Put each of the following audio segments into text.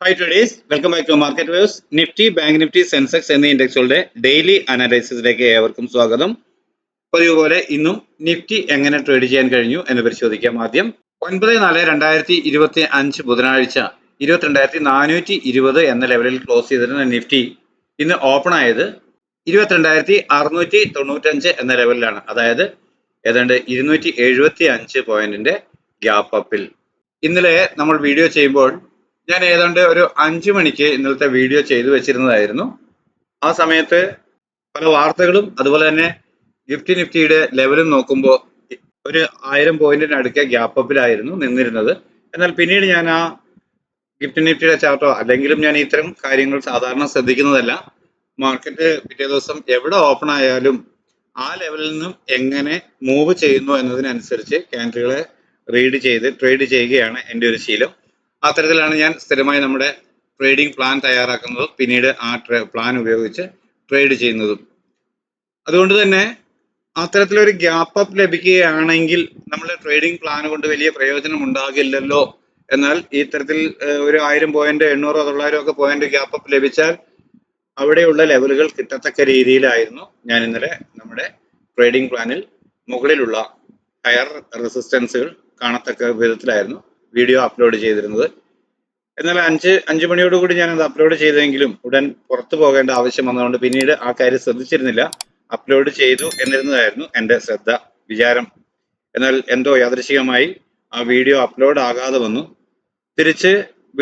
Hi traders, welcome back to Market Waves. Nifty, bank Nifty, Sensex എന്നീ ഇൻഡെക്സുകളുടെ daily അനാലിസിസിലേക്ക് ഏവർക്കും സ്വാഗതം. പതിവ് പോലെ ഇന്നും നിഫ്റ്റി എങ്ങനെ ട്രേഡ് ചെയ്യാൻ കഴിഞ്ഞു എന്ന് പരിശോധിക്കാം. ആദ്യം 9/4/2025 ബുധനാഴ്ച 22,420 എന്ന ലെവലിൽ ക്ലോസ് ചെയ്തിരുന്ന നിഫ്റ്റി ഇന്ന് ഓപ്പൺ ആയത് 22,695 എന്ന ലെവലിലാണ്. അതായത് ഏതാണ്ട് 275 പോയിന്റിന്റെ ഗ്യാപ്പ് അപ്പിൽ. ഇന്നലെ നമ്മൾ വീഡിയോ ചെയ്യുമ്പോൾ ഞാൻ ഏതാണ്ട് ഒരു 5 മണിക്ക് ഇന്നലത്തെ വീഡിയോ ചെയ്തു വെച്ചിരുന്നതായിരുന്നു. ആ സമയത്ത് പല വാർത്തകളും അതുപോലെ തന്നെ നിഫ്റ്റിയുടെ ലെവലും നോക്കുമ്പോൾ ഒരു 1000 പോയിന്റിന് അടുക്കെ ഗ്യാപ്പ് അപ്പിലായിരുന്നു നിന്നിരുന്നത്. എന്നാൽ പിന്നീട് ഞാൻ ആ നിഫ്റ്റിയുടെ ചാർട്ടോ അല്ലെങ്കിലും ഞാൻ ഇത്തരം കാര്യങ്ങൾ സാധാരണ ശ്രദ്ധിക്കുന്നതല്ല. മാർക്കറ്റ് പിറ്റേ ദിവസം എവിടെ ഓപ്പൺ ആയാലും ആ ലെവലിൽ നിന്നും എങ്ങനെ മൂവ് ചെയ്യുന്നു എന്നതിനനുസരിച്ച് ക്യാൻഡിലുകളെ റീഡ് ചെയ്ത് ട്രേഡ് ചെയ്യുകയാണ് എൻ്റെ ഒരു ശീലം. അത്തരത്തിലാണ് ഞാൻ സ്ഥിരമായി നമ്മുടെ ട്രേഡിംഗ് പ്ലാൻ തയ്യാറാക്കുന്നതും പിന്നീട് ആ പ്ലാൻ ഉപയോഗിച്ച് ട്രേഡ് ചെയ്യുന്നതും. അതുകൊണ്ട് തന്നെ അത്തരത്തിലൊരു ഗ്യാപ്പ് അപ്പ് ലഭിക്കുകയാണെങ്കിൽ നമ്മുടെ ട്രേഡിംഗ് പ്ലാൻ കൊണ്ട് വലിയ പ്രയോജനം ഉണ്ടാകില്ലല്ലോ. എന്നാൽ ഈ തരത്തിൽ ഒരു 1000 പോയിന്റ് 800 900 ഒക്കെ പോയിന്റ് ഗ്യാപ്പ് അപ്പ് ലഭിച്ചാൽ അവിടെയുള്ള ലെവലുകൾ കിട്ടത്തക്ക രീതിയിലായിരുന്നു ഞാൻ ഇന്നലെ നമ്മുടെ ട്രേഡിംഗ് പ്ലാനിൽ മുകളിലുള്ള ഹയർ റെസിസ്റ്റൻസുകൾ കാണത്തക്ക വിധത്തിലായിരുന്നു വീഡിയോ അപ്ലോഡ് ചെയ്തിരുന്നത്. എന്നാൽ 5 മണിയോടുകൂടി ഞാനത് അപ്ലോഡ് ചെയ്തെങ്കിലും ഉടൻ പുറത്തു പോകേണ്ട ആവശ്യം വന്നതുകൊണ്ട് പിന്നീട് ആ കാര്യം ശ്രദ്ധിച്ചിരുന്നില്ല. അപ്ലോഡ് ചെയ്തു എന്നിരുന്നതായിരുന്നു എൻ്റെ വിചാരം. എന്നാൽ എന്തോ യാദൃശികമായി ആ വീഡിയോ അപ്ലോഡ് ആകാതെ വന്നു. തിരിച്ച്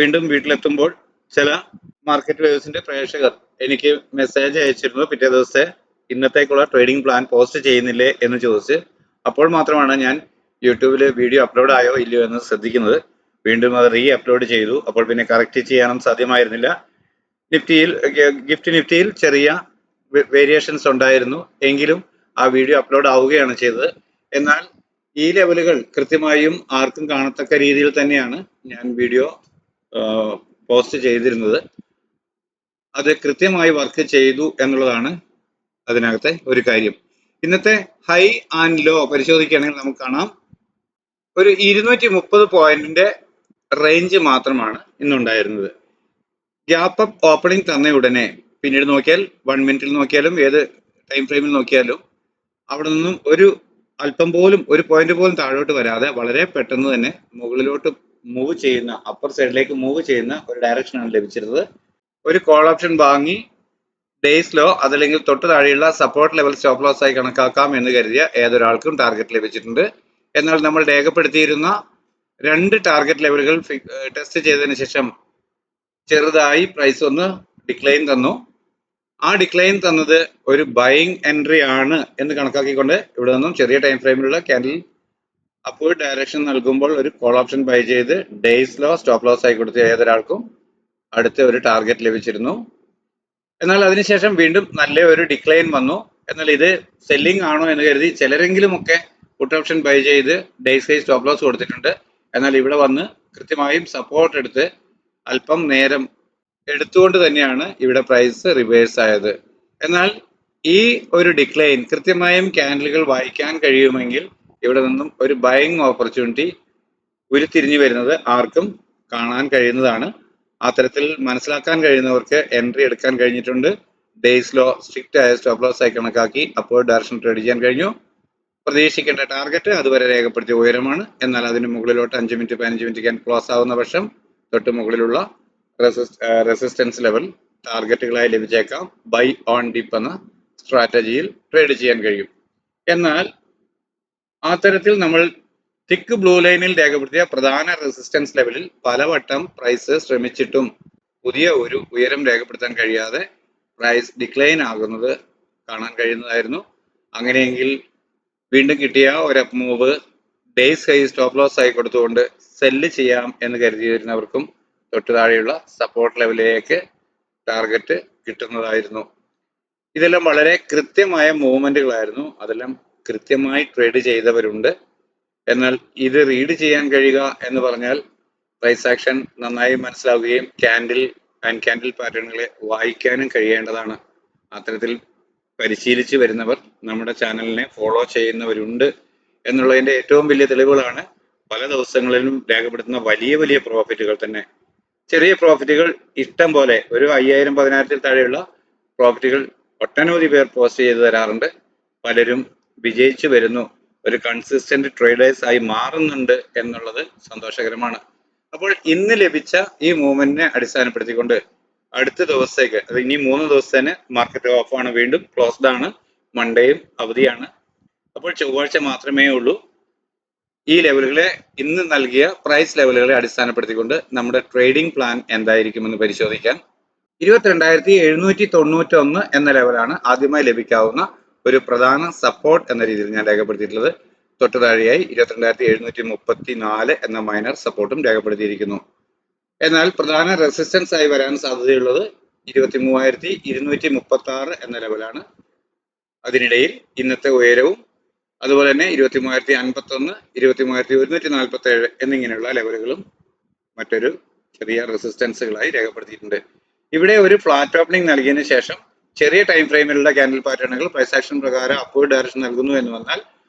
വീണ്ടും വീട്ടിലെത്തുമ്പോൾ ചില മാർക്കറ്റ് വേവ്സിന്റെ പ്രേക്ഷകർ എനിക്ക് മെസ്സേജ് അയച്ചിരുന്നു, പിറ്റേ ദിവസത്തെ ഇന്നത്തേക്കുള്ള ട്രേഡിംഗ് പ്ലാൻ പോസ്റ്റ് ചെയ്യുന്നില്ലേ എന്ന് ചോദിച്ച്. അപ്പോൾ മാത്രമാണ് ഞാൻ യൂട്യൂബിൽ വീഡിയോ അപ്ലോഡ് ആയോ ഇല്ലയോ എന്ന് ശ്രദ്ധിക്കുന്നത്. വീണ്ടും അത് റീ അപ്ലോഡ് ചെയ്തു. അപ്പോൾ പിന്നെ കറക്റ്റ് ചെയ്യാനും സാധ്യമായിരുന്നില്ല. നിഫ്റ്റിയിൽ ചെറിയ വേരിയേഷൻസ് ഉണ്ടായിരുന്നു, എങ്കിലും ആ വീഡിയോ അപ്ലോഡ് ആവുകയാണ് ചെയ്തത്. എന്നാൽ ഈ ലെവലുകൾ കൃത്യമായും ആർക്കും കാണത്തക്ക രീതിയിൽ തന്നെയാണ് ഞാൻ വീഡിയോ പോസ്റ്റ് ചെയ്തിരുന്നത്. അത് കൃത്യമായി വർക്ക് ചെയ്തു എന്നുള്ളതാണ് അതിനകത്തെ ഒരു കാര്യം. ഇന്നത്തെ ഹൈ ആൻഡ് ലോ പരിശോധിക്കുകയാണെങ്കിൽ നമുക്ക് കാണാം ഒരു 230 പോയിന്റിന്റെ റേഞ്ച് മാത്രമാണ് ഇന്നുണ്ടായിരുന്നത്. ഗ്യാപ്പ് അപ്പ് ഓപ്പണിംഗ് തന്ന ഉടനെ പിന്നീട് നോക്കിയാൽ 1 മിനിറ്റിൽ നോക്കിയാലും ഏത് ടൈം ഫ്രെയിമിൽ നോക്കിയാലും അവിടെ നിന്നും ഒരു അല്പം പോലും ഒരു പോയിന്റ് പോലും താഴോട്ട് വരാതെ വളരെ പെട്ടെന്ന് തന്നെ മുകളിലോട്ട് മൂവ് ചെയ്യുന്ന, അപ്പർ സൈഡിലേക്ക് മൂവ് ചെയ്യുന്ന ഒരു ഡയറക്ഷനാണ് ലഭിച്ചിരുന്നത്. ഒരു കോൾ ഓപ്ഷൻ വാങ്ങി ഡേയ്സ് ലോ അതല്ലെങ്കിൽ തൊട്ട് താഴെയുള്ള സപ്പോർട്ട് ലെവൽ സ്റ്റോപ്പ് ലോസ് ആയി കണക്കാക്കാം എന്ന് കരുതിയ ഏതൊരാൾക്കും ടാർഗറ്റ് ലഭിച്ചിട്ടുണ്ട്. എന്നാൽ നമ്മൾ രേഖപ്പെടുത്തിയിരുന്ന 2 ടാർഗറ്റ് ലെവലുകൾ ടെസ്റ്റ് ചെയ്തതിനു ശേഷം ചെറുതായി പ്രൈസ് ഒന്ന് ഡിക്ലൈൻ തന്നു. ആ ഡിക്ലൈൻ തന്നത് ഒരു ബൈയിങ് എൻട്രി ആണ് എന്ന് കണക്കാക്കിക്കൊണ്ട് ഇവിടെ നിന്നും ചെറിയ ടൈം ഫ്രെയിമിലുള്ള ക്യാൻഡിൽ അപ്വേർഡ് ഡയറക്ഷൻ നൽകുമ്പോൾ ഒരു കോൾ ഓപ്ഷൻ ബൈ ചെയ്ത് ഡേയ്സ് ലോ സ്റ്റോപ്പ് ലോസ് ആയി കൊടുത്ത ഏതൊരാൾക്കും അടുത്ത ഒരു ടാർഗറ്റ് ലഭിച്ചിരുന്നു. എന്നാൽ അതിനുശേഷം വീണ്ടും നല്ല ഒരു ഡിക്ലൈൻ വന്നു. എന്നാൽ ഇത് സെല്ലിംഗ് ആണോ എന്ന് കരുതി ചിലരെങ്കിലും ഒക്കെ പുട്ട് ഓപ്ഷൻ ബൈ ചെയ്ത് ഡേയ്സ് ഹൈ സ്റ്റോപ്പ് ലോസ് കൊടുത്തിട്ടുണ്ട്. എന്നാൽ ഇവിടെ വന്ന് കൃത്യമായും സപ്പോർട്ട് എടുത്ത് അല്പം നേരം എടുത്തുകൊണ്ട് തന്നെയാണ് ഇവിടെ പ്രൈസ് റിവേഴ്സ് ആയത്. എന്നാൽ ഈ ഒരു ഡിക്ലൈൻ കൃത്യമായും ക്യാൻഡിലുകൾ വായിക്കാൻ കഴിയുമെങ്കിൽ ഇവിടെ നിന്നും ഒരു ബൈയിങ് ഓപ്പർച്യൂണിറ്റി ഉരുത്തിരിഞ്ഞു വരുന്നത് ആർക്കും കാണാൻ കഴിയുന്നതാണ്. അത്തരത്തിൽ മനസ്സിലാക്കാൻ കഴിയുന്നവർക്ക് എൻട്രി എടുക്കാൻ കഴിഞ്ഞിട്ടുണ്ട്. ഡേയ്സ് ലോ സ്ട്രിക്റ്റ് ആയ സ്റ്റോപ്പ് ലോസ് ആയി കണക്കാക്കി അപ്വേർഡ് ഡയറക്ഷൻ ട്രേഡ് ചെയ്യാൻ കഴിഞ്ഞു. പ്രതീക്ഷിക്കേണ്ട ടാർഗറ്റ് അതുവരെ രേഖപ്പെടുത്തിയ ഉയരമാണ്. എന്നാൽ അതിന് മുകളിലോട്ട് 5 മിനിറ്റ് 15 മിനിറ്റ് ക്യാൻ ക്ലോസ് ആവുന്ന പക്ഷം തൊട്ട് മുകളിലുള്ള റെസിസ്റ്റൻസ് ലെവൽ ടാർഗറ്റുകളായി ലഭിച്ചേക്കാം. ബൈ ഓൺ ഡിപ്പ് എന്ന സ്ട്രാറ്റജിയിൽ ട്രേഡ് ചെയ്യാൻ കഴിയും. എന്നാൽ അത്തരത്തിൽ നമ്മൾ തിക്ക് ബ്ലൂ ലൈനിൽ രേഖപ്പെടുത്തിയ പ്രധാന റെസിസ്റ്റൻസ് ലെവലിൽ പലവട്ടം പ്രൈസ് ശ്രമിച്ചിട്ടും പുതിയ ഒരു ഉയരം രേഖപ്പെടുത്താൻ കഴിയാതെ പ്രൈസ് ഡിക്ലൈൻ ആകുന്നത് കാണാൻ കഴിയുന്നതായിരുന്നു. അങ്ങനെയെങ്കിൽ വീണ്ടും കിട്ടിയ ഒരു up move days high stop loss ആയി കൊടുത്തുകൊണ്ട് സെല്ല് ചെയ്യാം എന്ന് കരുതിയിരുന്നവർക്കും തൊട്ടു താഴെയുള്ള സപ്പോർട്ട് ലെവലിലേക്ക് ടാർഗറ്റ് കിട്ടുന്നതായിരുന്നു. ഇതെല്ലാം വളരെ കൃത്യമായ മൂവ്മെന്റുകളായിരുന്നു. അതെല്ലാം കൃത്യമായി ട്രേഡ് ചെയ്തവരുണ്ട്. എന്നാൽ ഇത് റീഡ് ചെയ്യാൻ കഴിയുക എന്ന് പറഞ്ഞാൽ പ്രൈസ് ആക്ഷൻ നന്നായി മനസ്സിലാവുകയും ക്യാൻഡിൽ പാറ്റേണുകളെ വായിക്കാനും കഴിയേണ്ടതാണ്. അത്തരത്തിൽ പരിശീലിച്ച് വരുന്നവർ നമ്മുടെ ചാനലിനെ ഫോളോ ചെയ്യുന്നവരുണ്ട് എന്നുള്ളതിന്റെ ഏറ്റവും വലിയ തെളിവുകളാണ് പല ദിവസങ്ങളിലും രേഖപ്പെടുത്തുന്ന വലിയ വലിയ പ്രോഫിറ്റുകൾ തന്നെ. ചെറിയ പ്രോഫിറ്റുകൾ ഇഷ്ടം പോലെ ഒരു 5000 10,000 താഴെയുള്ള പ്രോഫിറ്റുകൾ ഒട്ടനവധി പേർ പോസ്റ്റ് ചെയ്തു തരാറുണ്ട്. പലരും വിജയിച്ചു വരുന്നു, ഒരു കൺസിസ്റ്റന്റ് ട്രേഡേഴ്സ് ആയി മാറുന്നുണ്ട് എന്നുള്ളത് സന്തോഷകരമാണ്. അപ്പോൾ ഇന്ന് ലഭിച്ച ഈ മൂവ്മെന്റിനെ അടിസ്ഥാനപ്പെടുത്തിക്കൊണ്ട് അടുത്ത ദിവസത്തേക്ക്, അത് ഇനി 3 ദിവസത്തിന് മാർക്കറ്റ് ഓഫ് ആണ്, വീണ്ടും ക്ലോസ്ഡ് ആണ്, മൺഡേയും അവധിയാണ്. അപ്പോൾ ചൊവ്വാഴ്ച മാത്രമേ ഉള്ളൂ. ഈ ലെവലുകളെ, ഇന്ന് നൽകിയ പ്രൈസ് ലെവലുകളെ അടിസ്ഥാനപ്പെടുത്തിക്കൊണ്ട് നമ്മുടെ ട്രേഡിംഗ് പ്ലാൻ എന്തായിരിക്കുമെന്ന് പരിശോധിക്കാൻ. 22,791 എന്ന ലെവലാണ് ആദ്യമായി ലഭിക്കാവുന്ന ഒരു പ്രധാന സപ്പോർട്ട് എന്ന രീതിയിൽ ഞാൻ രേഖപ്പെടുത്തിയിട്ടുള്ളത്. തൊട്ടു താഴെയായി 22,734 എന്ന മൈനർ സപ്പോർട്ടും രേഖപ്പെടുത്തിയിരിക്കുന്നു. എന്നാൽ പ്രധാന റെസിസ്റ്റൻസ് ആയി വരാൻ സാധ്യതയുള്ളത് 23,236 എന്ന ലെവലാണ്. അതിനിടയിൽ ഇന്നത്തെ ഉയരവും അതുപോലെ തന്നെ 23,051, 23,147 എന്നിങ്ങനെയുള്ള ലെവലുകളും മറ്റൊരു ചെറിയ റെസിസ്റ്റൻസുകളായി രേഖപ്പെടുത്തിയിട്ടുണ്ട്. ഇവിടെ ഒരു ഫ്ലാറ്റ് ഓപ്പണിംഗ് നൽകിയതിനു ശേഷം ചെറിയ ടൈം ഫ്രെയിമിലുള്ള ക്യാൻഡിൽ പാറ്റേണുകൾ പ്രൈസ് ആക്ഷൻ പ്രകാരം അപ്വേർഡ് ഡയറക്ഷൻ നൽകുന്നു എന്ന് വന്നാൽ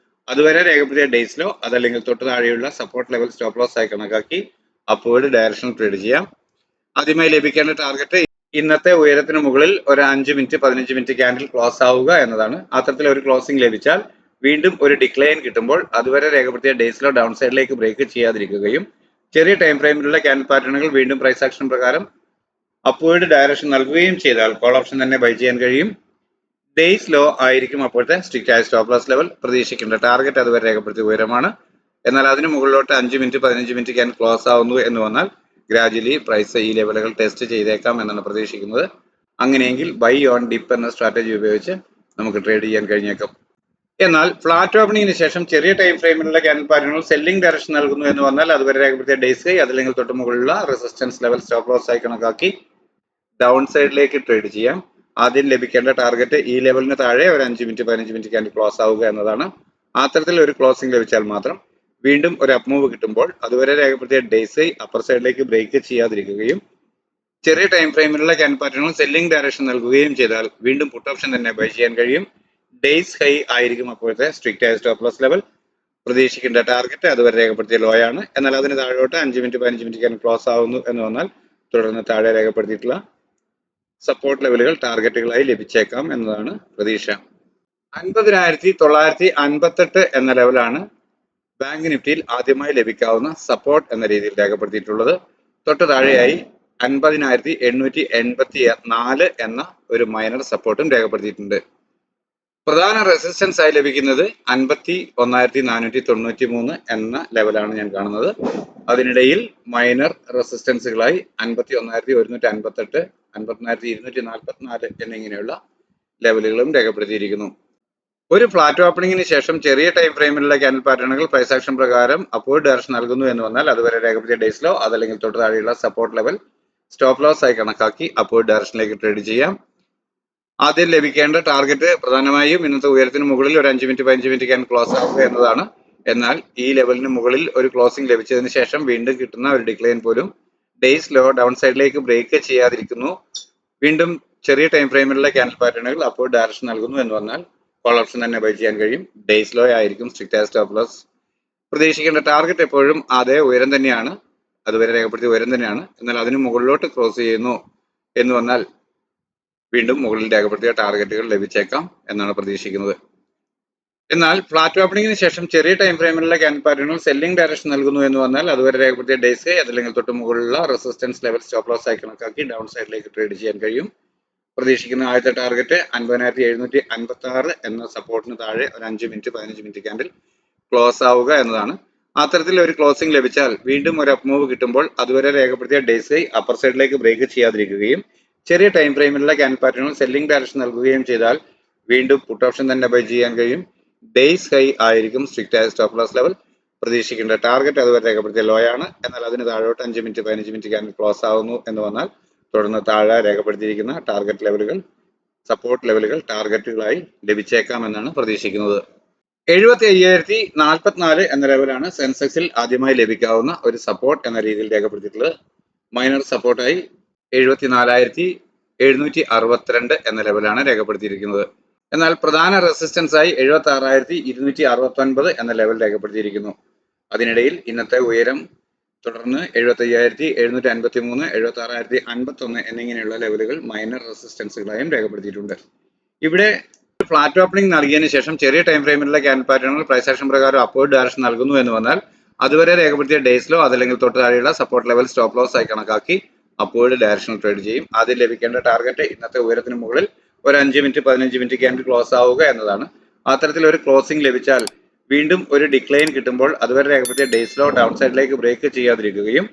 അതുവരെ രേഖപ്പെടുത്തിയ ഡേയ്സിലോ അതല്ലെങ്കിൽ തൊട്ട് താഴെയുള്ള സപ്പോർട്ട് ലെവൽ സ്റ്റോപ്പ് ലോസ് ആയി കണക്കാക്കി അപ്വേർഡ് ഡയറക്ഷൻ ട്രേഡ് ചെയ്യാം. ആദ്യമായി ലഭിക്കേണ്ട ടാർഗറ്റ് ഇന്നത്തെ ഉയരത്തിന് മുകളിൽ ഒരു 5 മിനിറ്റ് 15 മിനിറ്റ് ക്യാൻഡിൽ ക്ലോസ് ആവുക എന്നതാണ്. അത്തരത്തിൽ ഒരു ക്ലോസിംഗ് ലഭിച്ചാൽ വീണ്ടും ഒരു ഡിക്ലൈൻ കിട്ടുമ്പോൾ അതുവരെ രേഖപ്പെടുത്തിയ ഡേയ്സിലോ ഡൗൺ സൈഡിലേക്ക് ബ്രേക്ക് ചെയ്യാതിരിക്കുകയും ചെറിയ ടൈം ഫ്രെയിമിലുള്ള ക്യാൻഡിൽ പാറ്റേണുകൾ വീണ്ടും പ്രൈസ് ആക്ഷൻ പ്രകാരം അപ്വേർഡ് ഡയറക്ഷൻ നൽകുകയും ചെയ്താൽ കോൾ ഓപ്ഷൻ തന്നെ ബൈ ചെയ്യാൻ കഴിയും. ഡേയ്സ് ലോ ആയിരിക്കും അപ്പോഴത്തെ സ്ട്രിക്റ്റ് ആയ സ്റ്റോപ്പ് ലോസ് ലെവൽ. പ്രതീക്ഷിക്കേണ്ട ടാർഗറ്റ് അതുവരെ രേഖപ്പെടുത്തിയ ഉയരമാണ്. എന്നാൽ അതിന് മുകളിലോട്ട് 5 മിനിറ്റ് 15 മിനിറ്റ് ക്യാൻ ക്ലോസ് ആവുന്നു എന്ന് വന്നാൽ ഗ്രാജുവലി പ്രൈസ് ഈ ലെവലുകൾ ടെസ്റ്റ് ചെയ്തേക്കാം എന്നാണ് പ്രതീക്ഷിക്കുന്നത്. അങ്ങനെയെങ്കിൽ ബൈ ഓൺ ഡിപ്പ് എന്ന സ്ട്രാറ്റജി ഉപയോഗിച്ച് നമുക്ക് ട്രേഡ് ചെയ്യാൻ കഴിഞ്ഞേക്കും. എന്നാൽ ഫ്ലാറ്റ് ഓപ്പണിംഗിന് ശേഷം ചെറിയ ടൈം ഫ്രെയിമിലുള്ള ക്യാൻഡിൽ പാറ്റേണുകൾ സെല്ലിംഗ് ഡയറക്ഷൻ നൽകുന്നു എന്ന് വന്നാൽ അതുവരെ രേഖപ്പെടുത്തിയ ഡേയ്സ് അതല്ലെങ്കിൽ തൊട്ട് മുകളിലുള്ള റെസിസ്റ്റൻസ് ലെവൽ സ്റ്റോപ്പ് ലോസ് ആയി കണക്കാക്കി ഡൗൺ സൈഡിലേക്ക് ട്രേഡ് ചെയ്യാം. ആദ്യം ലഭിക്കേണ്ട ടാർഗറ്റ് ഈ ലെവലിന് താഴെ ഒരു 5 മിനിറ്റ് 15 മിനിറ്റ് ക്യാൻഡിൽ ക്ലോസ് ആവുക എന്നതാണ്. അത്തരത്തിൽ ഒരു ക്ലോസിംഗ് ലഭിച്ചാൽ മാത്രം വീണ്ടും ഒരു അപ്മൂവ് കിട്ടുമ്പോൾ അതുവരെ രേഖപ്പെടുത്തിയ ഡേയ്സ് അപ്പർ സൈഡിലേക്ക് ബ്രേക്ക് ചെയ്യാതിരിക്കുകയും ചെറിയ ടൈം ഫ്രെയിമിലുള്ള ക്യാൻഡിൽ പാറ്റേണുകൾ സെല്ലിംഗ് ഡയറക്ഷൻ നൽകുകയും ചെയ്താൽ വീണ്ടും പുട്ട് ഓപ്ഷൻ തന്നെ ബൈ ചെയ്യാൻ കഴിയും. ഡേയ്സ് ഹൈ ആയിരിക്കും അപ്പോഴത്തെ സ്ട്രിക്റ്റ് ആയ സ്റ്റോപ്പ് ലോസ് ലെവൽ. പ്രതീക്ഷിക്കേണ്ട ടാർഗറ്റ് അതുവരെ രേഖപ്പെടുത്തിയ ലോ ആണ്. എന്നാൽ അതിന് താഴോട്ട് 5 മിനിറ്റ് 15 മിനിറ്റ് ക്യാൻഡിൽ ക്ലോസ് ആവുന്നു എന്ന് വന്നാൽ തുടർന്ന് താഴെ രേഖപ്പെടുത്തിയിട്ടുള്ള സപ്പോർട്ട് ലെവലുകൾ ടാർഗറ്റുകളായി ലഭിച്ചേക്കാം എന്നതാണ് പ്രതീക്ഷ. 50,958 എന്ന ലെവലാണ് ബാങ്ക് നിഫ്റ്റിയിൽ ആദ്യമായി ലഭിക്കാവുന്ന സപ്പോർട്ട് എന്ന രീതിയിൽ രേഖപ്പെടുത്തിയിട്ടുള്ളത്. തൊട്ട് താഴെയായി 50,884 എന്ന ഒരു മൈനർ സപ്പോർട്ടും രേഖപ്പെടുത്തിയിട്ടുണ്ട്. പ്രധാന റെസിസ്റ്റൻസ് ആയി ലഭിക്കുന്നത് 51,493 എന്ന ലെവലാണ് ഞാൻ കാണുന്നത്. അതിനിടയിൽ മൈനർ റെസിസ്റ്റൻസുകളായി 51,158, 50,244 എന്നിങ്ങനെയുള്ള ലെവലുകളും രേഖപ്പെടുത്തിയിരിക്കുന്നു. ഒരു ഫ്ലാറ്റ് ഓപ്പണിംഗിന് ശേഷം ചെറിയ ടൈം ഫ്രെയിമിലുള്ള ക്യാൻഡിൽ പാറ്റേണുകൾ പ്രൈസ് ആക്ഷൻ പ്രകാരം അപ്വേർഡ് ഡയറക്ഷൻ നൽകുന്നു എന്ന് വന്നാൽ അതുവരെ രേഖപ്പെടുത്തിയ ഡേയ്സിലോ അതല്ലെങ്കിൽ തൊട്ട് താഴെയുള്ള സപ്പോർട്ട് ലെവൽ സ്റ്റോപ്പ് ലോസ് ആയി കണക്കാക്കി അപ്വേർഡ് ഡയറക്ഷനിലേക്ക് ട്രേഡ് ചെയ്യാം. ആദ്യം ലഭിക്കേണ്ട ടാർഗറ്റ് പ്രധാനമായും ഇന്നത്തെ ഉയരത്തിന് മുകളിൽ ഒരു 5 മിനിറ്റ് 15 മിനിറ്റ് ക്യാൻ ക്ലോസ് ആവുക എന്നതാണ്. എന്നാൽ ഈ ലെവലിന് മുകളിൽ ഒരു ക്ലോസിംഗ് ലഭിച്ചതിന് ശേഷം വീണ്ടും കിട്ടുന്ന ഒരു ഡിക്ലൈൻ പോലും ഡേയ്സ് ലോ ഡൗൺ സൈഡിലേക്ക് ബ്രേക്ക് ചെയ്യാതിരിക്കുന്നു. വീണ്ടും ചെറിയ ടൈം ഫ്രെയിമിലുള്ള ക്യാൻഡിൽ പാറ്റേണുകൾ അപ്വേർഡ് ഡയറക്ഷൻ നൽകുന്നു എന്ന് വന്നാൽ കോൾ ഓപ്ഷൻ തന്നെ ബൈ ചെയ്യാൻ കഴിയും. ഡേയ്സ് ലോ ആയിരിക്കും സ്ട്രിക്റ്റ് ആയ സ്റ്റോപ്പ് ലോസ്. പ്രതീക്ഷിക്കേണ്ട ടാർഗറ്റ് എപ്പോഴും അതേ ഉയരം തന്നെയാണ്, അതുവരെ രേഖപ്പെടുത്തിയ ഉയരം തന്നെയാണ്. എന്നാൽ അതിന് മുകളിലോട്ട് ക്രോസ് ചെയ്യുന്നു എന്ന് വന്നാൽ വീണ്ടും മുകളിൽ രേഖപ്പെടുത്തിയ ടാർഗറ്റുകൾ ലഭിച്ചേക്കാം എന്നാണ് പ്രതീക്ഷിക്കുന്നത്. എന്നാൽ ഫ്ലാറ്റ് ഓപ്പണിംഗിന് ശേഷം ചെറിയ ടൈം ഫ്രെയിമിലുള്ള ക്യാൻഡിൽ പാറ്റേണുകൾ സെല്ലിംഗ് ഡയറക്ഷൻ നൽകുന്നു എന്ന് വന്നാൽ അതുവരെ രേഖപ്പെടുത്തിയ ഡേയ്സ് അതല്ലെങ്കിൽ തൊട്ട് മുകളിലുള്ള റെസിസ്റ്റൻസ് ലെവൽ സ്റ്റോപ്പ് ലോസ് ആയി കണക്കാക്കി ഡൗൺ സൈഡിലേക്ക് ട്രേഡ് ചെയ്യാൻ കഴിയും. പ്രതീക്ഷിക്കുന്ന ആദ്യത്തെ ടാർഗറ്റ് 50,756 എന്ന സപ്പോർട്ടിന് താഴെ ഒരു 5 മിനിറ്റ് 15 മിനിറ്റ് ക്യാൻഡിൽ ക്ലോസ് ആവുക എന്നതാണ്. അത്തരത്തിൽ ഒരു ക്ലോസിംഗ് ലഭിച്ചാൽ വീണ്ടും ഒരു അപ്മൂവ് കിട്ടുമ്പോൾ അതുവരെ രേഖപ്പെടുത്തിയ ഡേയ്സ് അപ്പർ സൈഡിലേക്ക് ബ്രേക്ക് ചെയ്യാതിരിക്കുകയും ചെറിയ ടൈം ഫ്രെയിമിലുള്ള ക്യാൻഡിൽ പാറ്റേണുകൾ സെല്ലിംഗ് ഡയറക്ഷൻ നൽകുകയും ചെയ്താൽ വീണ്ടും പുട്ട് ഓപ്ഷൻ തന്നെ ബൈ ചെയ്യാൻ കഴിയും. ഡേയ്സ് ഹൈ ആയിരിക്കും സ്ട്രിക്റ്റ് ആയ സ്റ്റോപ്പ് ലോസ് ലെവൽ. പ്രതീക്ഷിക്കേണ്ട ടാർഗറ്റ് അതുവരെ രേഖപ്പെടുത്തിയ ലോ ആണ്. എന്നാൽ അതിന് താഴോട്ട് 5 മിനിറ്റ് 15 മിനിറ്റ് ക്യാൻഡിൽ ക്ലോസ് ആവുന്നു എന്ന് വന്നാൽ തുടർന്ന് താഴെ രേഖപ്പെടുത്തിയിരിക്കുന്ന ടാർഗറ്റ് ലെവലുകൾ സപ്പോർട്ട് ലെവലുകൾ ടാർഗറ്റുകളായി ലഭിച്ചേക്കാം എന്നാണ് പ്രതീക്ഷിക്കുന്നത്. 75,044 എന്ന ലെവലാണ് സെൻസെക്സിൽ ആദ്യമായി ലഭിക്കാവുന്ന ഒരു സപ്പോർട്ട് എന്ന രീതിയിൽ രേഖപ്പെടുത്തിയിട്ടുള്ളത്. മൈനർ സപ്പോർട്ടായി 74,762 എന്ന ലെവലാണ് രേഖപ്പെടുത്തിയിരിക്കുന്നത്. എന്നാൽ പ്രധാന റെസിസ്റ്റൻസ് ആയി 76,269 എന്ന ലെവൽ രേഖപ്പെടുത്തിയിരിക്കുന്നു. അതിനിടയിൽ ഇന്നത്തെ ഉയരം തുടർന്ന് 75,753, 76,051 എന്നിങ്ങനെയുള്ള ലെവലുകൾ മൈനർ റെസിസ്റ്റൻസുകളായും രേഖപ്പെടുത്തിയിട്ടുണ്ട്. ഇവിടെ ഫ്ലാറ്റ് ഓപ്പണിംഗ് നൽകിയതിനു ശേഷം ചെറിയ ടൈം ഫ്രെയിമിലുള്ള ക്യാൻഡിൽ പാറ്റേണുകൾ പ്രൈസ് ആക്ഷൻ പ്രകാരം അപ്വേർഡ് ഡയറക്ഷൻ നൽകുന്നു എന്ന് വന്നാൽ അതുവരെ രേഖപ്പെടുത്തിയ ഡേയ്സിലോ അതല്ലെങ്കിൽ തൊട്ട് താഴെയുള്ള സപ്പോർട്ട് ലെവൽ സ്റ്റോപ്പ് ലോസ് ആയി കണക്കാക്കി അപ്വേർഡ് ഡയറക്ഷണൽ ട്രേഡ് ചെയ്യും. ആദ്യം ലഭിക്കേണ്ട ടാർഗറ്റ് ഇന്നത്തെ ഉയരത്തിന് മുകളിൽ ഒരു 5 മിനിറ്റ് 15 മിനിറ്റ് ക്യാൻഡിൽ ക്ലോസ് ആവുക എന്നതാണ്. അത്തരത്തിൽ ഒരു ക്ലോസിംഗ് ലഭിച്ചാൽ വീണ്ടും ഒരു ഡിക്ലൈൻ കിട്ടുമ്പോൾ അതുവരെ രേഖപ്പെടുത്തിയ ഡേയ്സിലോ ഡൗൺ സൈഡിലേക്ക് ബ്രേക്ക് ചെയ്യാതിരിക്കുകയും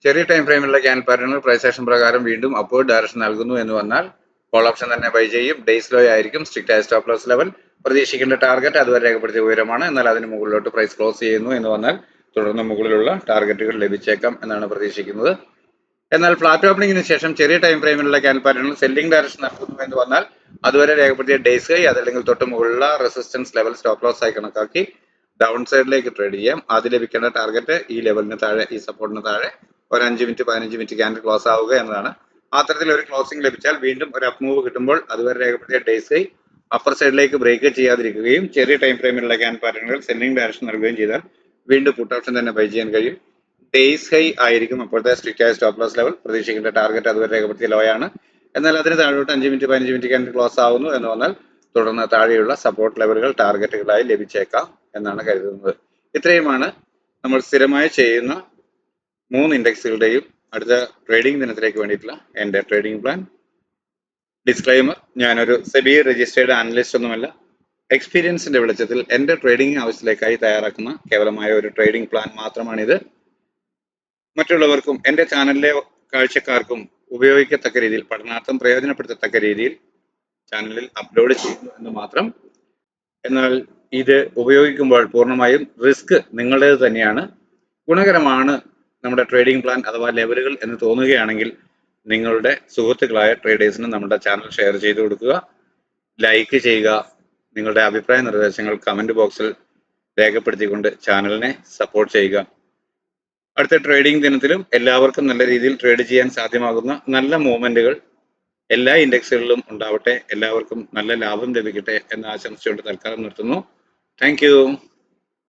ചെറിയ ടൈം ഫ്രെയിമിലുള്ള ക്യാൻഡിൽ പാറ്റേണുകൾ പ്രൈസ് ആക്ഷൻ പ്രകാരം വീണ്ടും അപ്വേർഡ് ഡയറക്ഷൻ നൽകുന്നു എന്ന് വന്നാൽ കോൾ ഓപ്ഷൻ തന്നെ ബൈ ചെയ്യും. ഡേയ്സ് ലോ ആയിരിക്കും സ്ട്രിക്റ്റ് ആയ സ്റ്റോപ്പ് ലോസ് ലെവൽ. പ്രതീക്ഷിക്കേണ്ട ടാർഗറ്റ് അതുവരെ രേഖപ്പെടുത്തിയ ഉയരമാണ്. എന്നാൽ അതിന് മുകളിലോട്ട് പ്രൈസ് ക്ലോസ് ചെയ്യുന്നു എന്ന് വന്നാൽ തുടർന്ന് മുകളിലുള്ള ടാർഗറ്റുകൾ ലഭിച്ചേക്കാം എന്നാണ് പ്രതീക്ഷിക്കുന്നത്. എന്നാൽ ഫ്ലാറ്റ് ഓപ്പണിംഗിന് ശേഷം ചെറിയ ടൈം ഫ്രെയിമിലുള്ള ക്യാൻഡിൽ പാറ്റേണുകൾ സെല്ലിംഗ് ഡയറക്ഷൻ നൽകുന്നു എന്ന് വന്നാൽ അതുവരെ രേഖപ്പെടുത്തിയ ഡേയ്സ് ഹൈ അതല്ലെങ്കിൽ തൊട്ട് മുകളിലുള്ള റെസിസ്റ്റൻസ് ലെവൽ സ്റ്റോപ്പ് ലോസ് ആയി കണക്കാക്കി ഡൗൺ സൈഡിലേക്ക് ട്രേഡ് ചെയ്യാം. ആദ്യം ലഭിക്കേണ്ട ടാർഗറ്റ് ഈ ലെവലിന് താഴെ, ഈ സപ്പോർട്ടിന് താഴെ ഒരു 5 മിനിറ്റ് 15 മിനിറ്റ് ക്യാൻഡിൽ ക്ലോസ് ആവുക എന്നതാണ്. അത്തരത്തിൽ ഒരു ക്ലോസിംഗ് ലഭിച്ചാൽ വീണ്ടും ഒരു അപ്പ് മൂവ് കിട്ടുമ്പോൾ അതുവരെ രേഖപ്പെടുത്തിയ ഡേയ്സ് ഹൈ അപ്പർ സൈഡിലേക്ക് ബ്രേക്ക് ചെയ്യാതിരിക്കുകയും ചെറിയ ടൈം ഫ്രെയിമിലുള്ള ക്യാൻഡിൽ പാറ്റേണുകൾ സെല്ലിംഗ് ഡയറക്ഷൻ നൽകുകയും ചെയ്താൽ വീണ്ടും പുട്ട് ഓപ്ഷൻ തന്നെ ബൈ ചെയ്യാൻ കഴിയും. ഡേയ്സ് ഹൈ ആയിരിക്കും അപ്പോഴത്തെ സ്ട്രിക്റ്റ് ആയ സ്റ്റോപ്പ് ലോസ് ലെവൽ. പ്രതീക്ഷിക്കേണ്ട ടാർഗറ്റ് അതുവരെ രേഖപ്പെടുത്തിയ ലോ ആണ്. എന്നാൽ അതിന് താഴോട്ട് 5 മിനിറ്റ് 15 മിനിറ്റ് ക്യാൻഡിൽ ക്ലോസ് ആവുന്നു എന്ന് വന്നാൽ തുടർന്ന് താഴെയുള്ള സപ്പോർട്ട് ലെവലുകൾ ടാർഗറ്റുകളായി ലഭിച്ചേക്കാം എന്നാണ് കരുതുന്നത്. ഇത്രയുമാണ് നമ്മൾ സ്ഥിരമായി ചെയ്യുന്ന 3 ഇൻഡെക്സുകളുടെയും അടുത്ത ട്രേഡിംഗ് ദിനത്തിലേക്ക് വേണ്ടിയിട്ടുള്ള എൻ്റെ ട്രേഡിംഗ് പ്ലാൻ. ഡിസ്ക്ലൈമർ, ഞാനൊരു സെബി രജിസ്റ്റേർഡ് അനലിസ്റ്റ് ഒന്നുമല്ല. എക്സ്പീരിയൻസിന്റെ വെളിച്ചത്തിൽ എൻ്റെ ട്രേഡിംഗ് ആവശ്യത്തിലേക്കായി തയ്യാറാക്കുന്ന കേവലമായ ഒരു ട്രേഡിംഗ് പ്ലാൻ മാത്രമാണിത്. മറ്റുള്ളവർക്കും എൻ്റെ ചാനലിലെ കാഴ്ചക്കാർക്കും ഉപയോഗിക്കത്തക്ക രീതിയിൽ, പഠനാർത്ഥം പ്രയോജനപ്പെടുത്തത്തക്ക രീതിയിൽ ചാനലിൽ അപ്ലോഡ് ചെയ്യുന്നു എന്ന് മാത്രം. എന്നാൽ ഇത് ഉപയോഗിക്കുമ്പോൾ പൂർണ്ണമായും റിസ്ക് നിങ്ങളുടേത് തന്നെയാണ്. ഗുണകരമാണ് നമ്മുടെ ട്രേഡിംഗ് പ്ലാൻ അഥവാ ലെവലുകൾ എന്ന് തോന്നുകയാണെങ്കിൽ നിങ്ങളുടെ സുഹൃത്തുക്കളായ ട്രേഡേഴ്സിന് നമ്മുടെ ചാനൽ ഷെയർ ചെയ്ത് കൊടുക്കുക, ലൈക്ക് ചെയ്യുക, നിങ്ങളുടെ അഭിപ്രായ നിർദ്ദേശങ്ങൾ കമന്റ് ബോക്സിൽ രേഖപ്പെടുത്തിക്കൊണ്ട് ചാനലിനെ സപ്പോർട്ട് ചെയ്യുക. അടുത്ത ട്രേഡിംഗ് ദിനത്തിലും എല്ലാവർക്കും നല്ല രീതിയിൽ ട്രേഡ് ചെയ്യാൻ സാധ്യമാകുന്ന നല്ല മൂവ്മെന്റുകൾ എല്ലാ ഇൻഡെക്സുകളിലും ഉണ്ടാവട്ടെ. എല്ലാവർക്കും നല്ല ലാഭം ലഭിക്കട്ടെ എന്ന് ആശംസിച്ചുകൊണ്ട് തൽക്കാലം നിർത്തുന്നു. Thank you.